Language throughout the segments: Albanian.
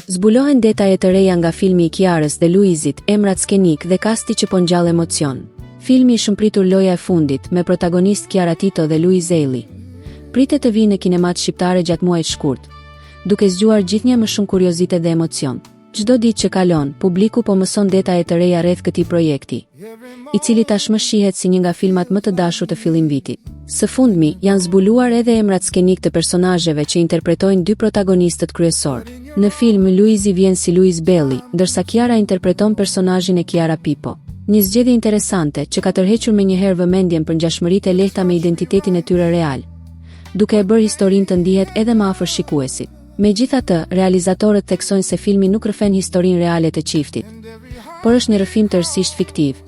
Zbulohen detajet e reja nga filmi i Kiarës dhe Luizit, emrat skenik dhe kasti që po ngjall emocion. Filmi i shëmpritur Loja e fundit, me protagonist Kiara Tito dhe Luiz Eli. Pritet të vijë në kinemat shqiptare gjatë muajit shkurt, duke zgjuar gjithnjë më shumë kuriozitet dhe emocion. Çdo ditë që kalon, publiku po mëson detaje të reja rreth këtij projekti, i cili tashmë shihet si një nga filmat më të dashur të fillim vitit. Së fundmi, janë zbuluar edhe emrat skenik të personazheve që interpretojnë dy protagonistët kryesor. Në film, Luizi vjen si Luiz Belli, ndërsa Kiara interpreton personazhin e Kiara Pipo. Një zgjedhje interesante që ka tërhequr menjëherë vëmendjen për ngjashmëritë e lehta me identitetin e tyre real, duke e bërë historinë të ndihet edhe më afër shikuesit. Megjithatë, realizatorët theksojnë se filmi nuk rrëfen historinë reale të çiftit, por është një rrëfim tërësisht fiktiv,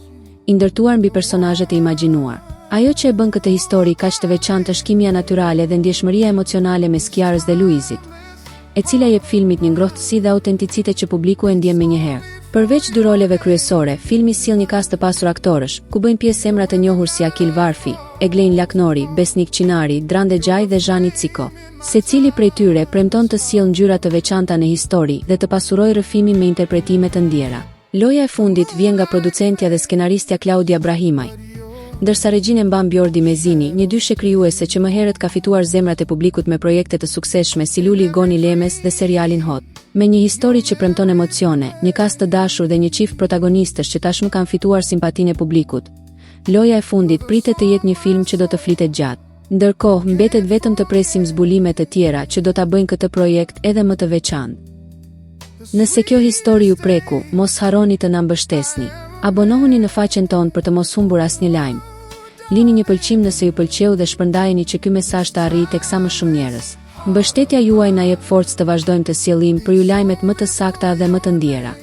i ndërtuar mbi personazhet e imagjinuar. Ajo që e bën këtë histori kaq të veçantë është kimia natyrale dhe ndjeshmëria emocionale mes Kiarës dhe Luizit, e cila jep filmit një ngrohtësi dhe autenticitet që publiku e ndjen menjëherë. Përveç dy roleve kryesore, filmi sjell një kast të pasur aktorësh, ku bëjnë pjesë emra të njohur si Akil Varfi, Eglein Laknori, Besnik Çinari, Drande Gjaj dhe Zhani Ciko. Secili prej tyre premton të sjellë ngjyra të veçanta në histori dhe të pasurojë rrëfimin me interpretime të ndjera. Loja e fundit vjen nga producentja dhe skenaristja Claudia Brahimaj, ndërsa regjinë mban Bjordi Mezini, një dyshe krijuese që më herët ka fituar zemrat e publikut me projekte të suksesshme si Luli Goni Lemes dhe serialin Hot. Me një histori që premton emocione, një kast të dashur dhe një çift protagonistësh që tashmë kanë fituar simpatinë e publikut, Loja e fundit pritet të jetë një film që do të flitet gjatë. Ndërkohë, mbetet vetëm të presim zbulime të tjera që do ta bëjnë këtë projekt edhe më të veçantë. Nëse kjo histori ju preku, mos harroni të na mbështesni. Abonohuni në faqen tonë për të mos humbur asnjë lajm. Lini një pëlqim nëse ju pëlqeu dhe shpërndajeni që ky mesazh të arrijë tek sa më shumë njerëz. Mbështetja juaj na jep forcë të vazhdojmë të sjellim për ju lajmet më të sakta dhe më të ndjera.